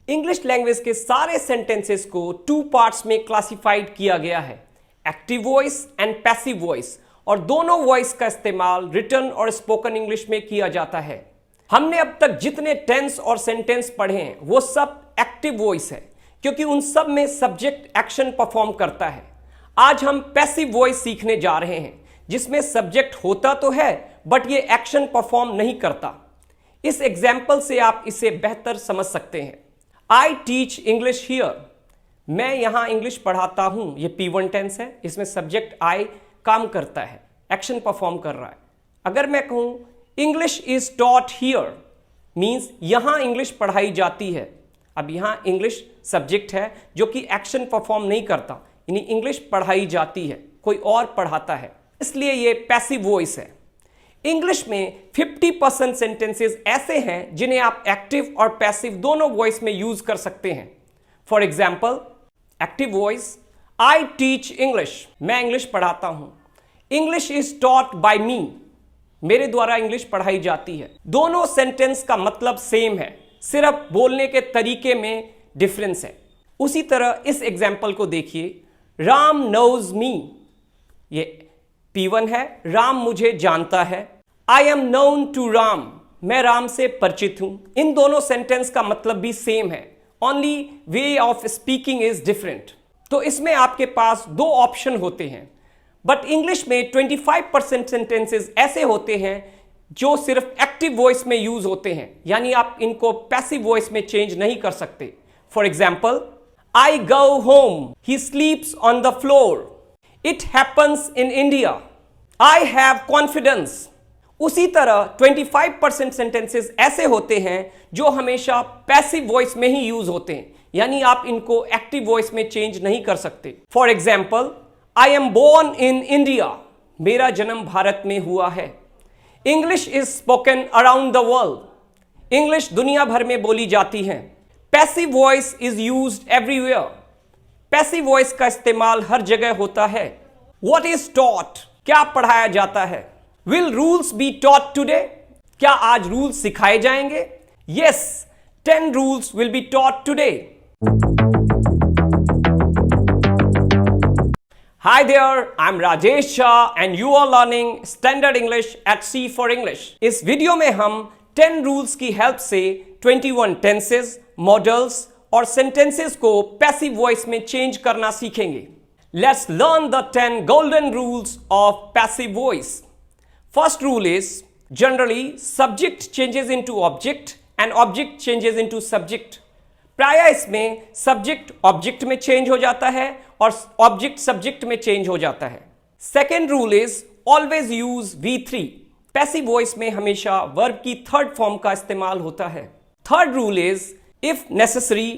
English language के सारे sentences को टू पार्ट्स में क्लासिफाइड किया गया है, active voice and passive voice, और दोनों वॉइस का इस्तेमाल रिटन और स्पोकन इंग्लिश में किया जाता है। हमने अब तक जितने टेंस और सेंटेंस पढ़े हैं वो सब एक्टिव वॉइस है, क्योंकि उन सब में सब्जेक्ट एक्शन परफॉर्म करता है। आज हम पैसिव वॉइस सीखने जा रहे हैं, जिसमें सब्जेक्ट होता तो है बट ये एक्शन परफॉर्म नहीं करता। इस एग्जाम्पल से आप इसे बेहतर समझ सकते हैं। आई टीच इंग्लिश हियर, मैं यहां इंग्लिश पढ़ाता हूं। ये P1 टेंस है, इसमें सब्जेक्ट आई काम करता है, एक्शन परफॉर्म कर रहा है। अगर मैं कहूं English is taught here, means यहां इंग्लिश पढ़ाई जाती है। अब यहां इंग्लिश सब्जेक्ट है जो कि एक्शन परफॉर्म नहीं करता, यानी इंग्लिश पढ़ाई जाती है, कोई और पढ़ाता है, इसलिए ये पैसिव वॉइस है। इंग्लिश में 50% सेंटेंसेस ऐसे हैं जिन्हें आप एक्टिव और पैसिव दोनों वॉइस में यूज कर सकते हैं। For example, active voice, I teach English, मैं इंग्लिश पढ़ाता हूं। इंग्लिश इज टॉट बाय मी, मेरे द्वारा इंग्लिश पढ़ाई जाती है। दोनों सेंटेंस का मतलब सेम है, सिर्फ बोलने के तरीके में डिफरेंस है। उसी तरह इस एग्जाम्पल को देखिए, राम नोज मी, ये P1 है, राम मुझे जानता है। I am known to Ram, मैं राम से परिचित हूं। इन दोनों सेंटेंस का मतलब भी सेम है, only way of speaking is different. तो इसमें आपके पास दो ऑप्शन होते हैं, बट इंग्लिश में 25% सेंटेंसेस ऐसे होते हैं जो सिर्फ एक्टिव वॉइस में यूज होते हैं, यानी आप इनको पैसिव वॉइस में चेंज नहीं कर सकते। For example, I go home, he स्लीप्स on the floor, it happens in India, I have confidence. उसी तरह 25% सेंटेंसेस ऐसे होते हैं जो हमेशा पैसिव वॉइस में ही यूज होते हैं, यानी आप इनको एक्टिव वॉइस में चेंज नहीं कर सकते। For example, I am born in India, मेरा जन्म भारत में हुआ है। English is spoken around the world, English दुनिया भर में बोली जाती है। Passive voice is used everywhere, passive voice का इस्तेमाल हर जगह होता है। व्हाट इज टॉट, क्या पढ़ाया जाता है। Will rules be taught today, क्या आज रूल्स सिखाए जाएंगे। Yes, 10 rules will be taught today. Hi there, I'm Rajesh Shah and you are learning Standard English at C for English. इस वीडियो में हम 10 रूल्स की हेल्प से 21 टेंसेस, मॉडल्स और सेंटेंसेस को पैसिव वॉइस में चेंज करना सीखेंगे। Let's learn the 10 golden rules of passive voice. First rule is, generally subject changes into object and object changes into subject. प्राय इसमें सब्जेक्ट ऑब्जेक्ट में चेंज हो जाता है और ऑब्जेक्ट सब्जेक्ट में चेंज हो जाता है। Second rule is always use V3। Passive voice में हमेशा वर्ब की थर्ड फॉर्म का इस्तेमाल होता है। Third rule is, if necessary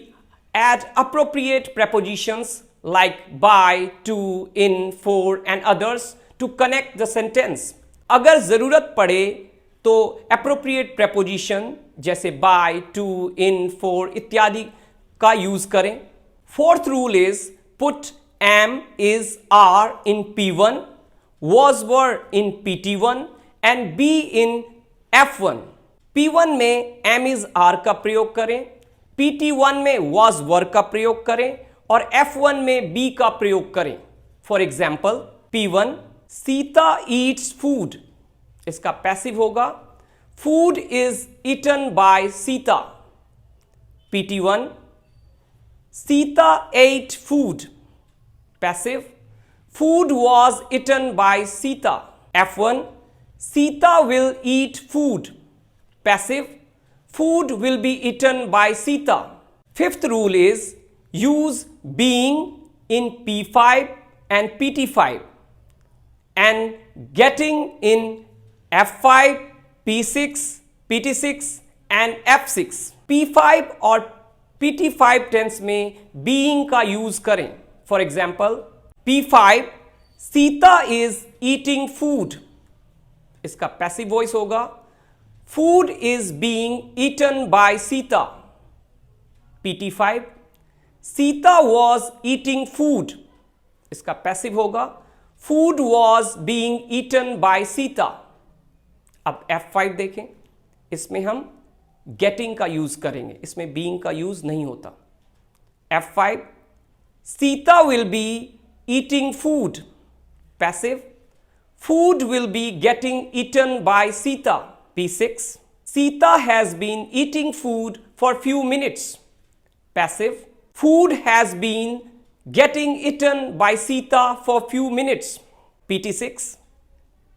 add appropriate prepositions like by, to, in, for and others to connect the sentence. अगर जरूरत पड़े तो appropriate preposition जैसे by, to, in, for इत्यादि का यूज करें। Fourth rule is, put am, is, are in P1, was, were in PT1 and be in F1. P1 में am, is, are का प्रयोग करें, PT1 में was, were का प्रयोग करें और F1 में be का प्रयोग करें। For example, P1, Sita eats food, इसका पैसिव होगा food is eaten by Sita. PT1, Sita ate food, passive, food was eaten by Sita. F1, Sita will eat food, passive, food will be eaten by Sita. Fifth rule is, use being in P5 and PT5 and getting in F5, P6, PT6 and F6. P5 और PT5 tense में being का use करें। For example, P5, Sita is eating food, इसका passive voice होगा food is being eaten by Sita. PT5, Sita was eating food, इसका passive होगा food was being eaten by Sita. अब F5 देखें, इसमें हम गेटिंग का यूज करेंगे, इसमें बीइंग का यूज नहीं होता। F5, Sita will be eating food, passive, food will be getting eaten by Sita, P6, Sita has been eating food for few minutes, passive, food has been getting eaten by Sita for few minutes, PT6,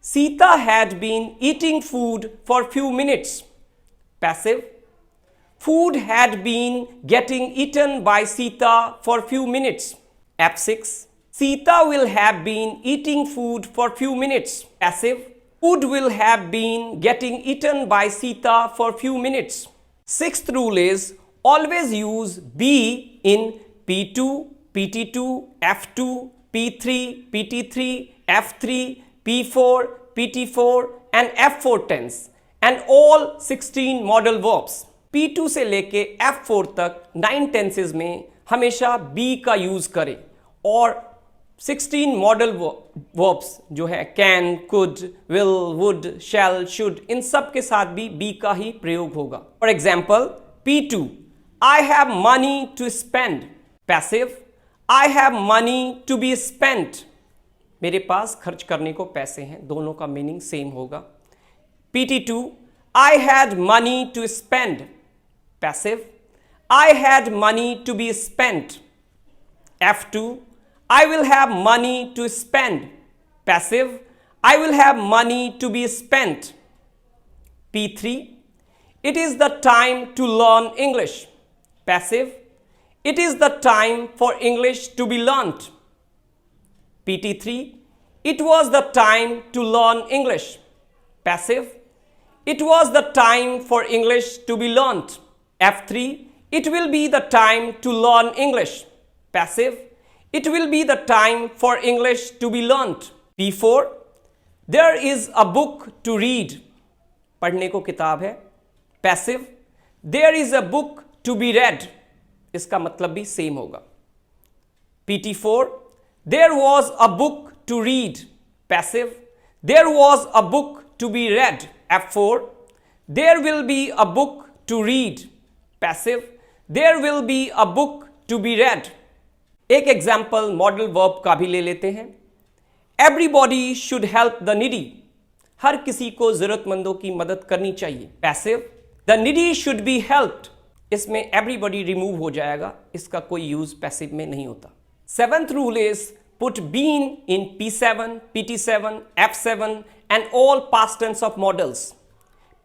Sita had been eating food for few minutes, passive, food had been getting eaten by Sita for few minutes, F6, Sita will have been eating food for few minutes, passive, food will have been getting eaten by Sita for few minutes. Sixth rule is always use be in P2, PT2, F2, P3, PT3, F3, P4, PT4 and F4 tense and all 16 modal verbs. P2 से लेके F4 तक 9 tenses में हमेशा be का use करें और 16 model verbs जो है can, could, will, would, shall, should, इन सब के साथ भी बी का ही प्रयोग होगा। For example P2, I have money to spend, passive, I have money to be spent, मेरे पास खर्च करने को पैसे हैं, दोनों का मीनिंग सेम होगा। PT2, I had money to spend, passive, I had money to be spent. F2, I will have money to spend, passive, I will have money to be spent. P3, it is the time to learn English, passive, it is the time for English to be learnt. PT3, it was the time to learn English, passive, it was the time for English to be learnt. F3, it will be the time to learn English, passive, it will be the time for English to be learnt. P4, there is a book to read, पढ़ने को किताब है, passive, there is a book to be read, इसका मतलब भी same होगा। PT4, there was a book to read, passive, there was a book to be read. F4, there will be a book to read, passive, there will be a book to be read. एक example modal verb का भी ले लेते हैं। Everybody should help the needy, हर किसी को जरूरतमंदों की मदद करनी चाहिए, passive, the needy should be helped, इसमें एवरीबॉडी रिमूव हो जाएगा, इसका कोई यूज पैसिव में नहीं होता। Seventh rule is put been in P7, PT7, F7 and all past tense of modals.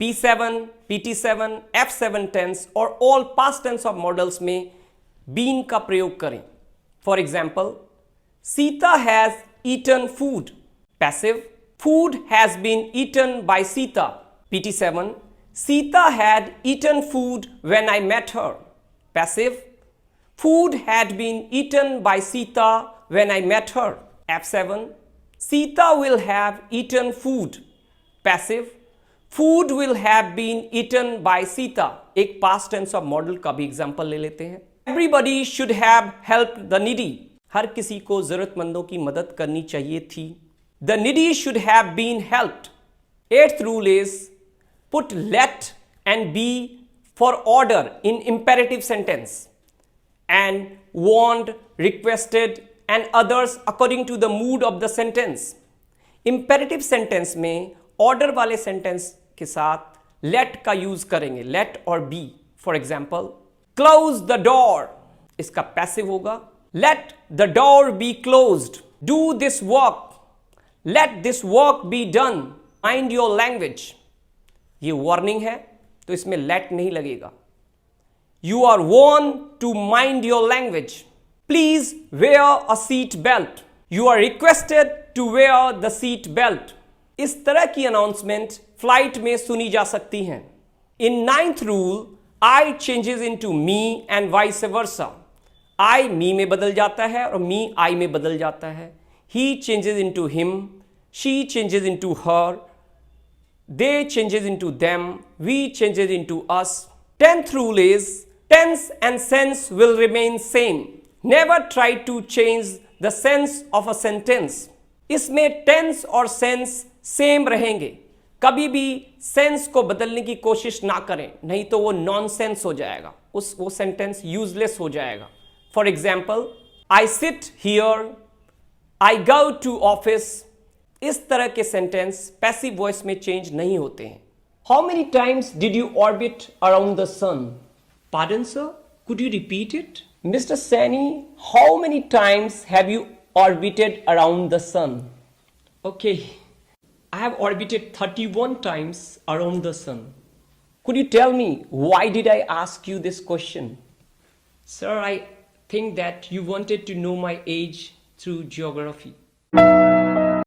P7, PT7, F7 tense और all past tense of modals में बीन का प्रयोग करें। For example, Sita has eaten food, passive, food has been eaten by Sita. PT7, Sita had eaten food when I met her, passive, food had been eaten by Sita when I met her. F7, Sita will have eaten food, passive, food will have been eaten by Sita. एक past tense of model का भी example ले लेते हैं। Everybody should have helped the needy, हर किसी को जरूरतमंदों की मदद करनी चाहिए थी। The needy should have been helped. Eighth rule is put let and be for order in imperative sentence and warned, requested and others according to the mood of the sentence. Imperative sentence में order वाले sentence के साथ let का use करेंगे, let और be. For example, close the door, इसका passive होगा। let the door be closed, do this work, let this work be done, mind your language, ये वार्निंग है तो इसमें let नहीं लगेगा। you are warned to mind your language, please wear a seat belt, you are requested to wear the seat belt। इस तरह की announcement flight में सुनी जा सकती हैं। In ninth rule I changes into me and vice versa. I me में बदल जाता है और me I में बदल जाता है। He changes into him, she changes into her, they changes into them, we changes into us. 10th rule is tense and sense will remain same. Never try to change the sense of a sentence. इसमें tense और sense same रहेंगे, कभी भी sense को बदलने की कोशिश ना करें, नहीं तो वो नॉनसेंस हो जाएगा, वो सेंटेंस यूजलेस हो जाएगा। For example, I sit here, I go to office. इस तरह के सेंटेंस पैसिव वॉइस में चेंज नहीं होते हैं। How many times did you orbit around the sun? Pardon sir, could you repeat it? Mister Saini, how many times have you orbited around the sun? Okay, I have orbited 31 times around the sun. Could you tell me why did I ask you this question? Sir, I think that you wanted to know my age through geography.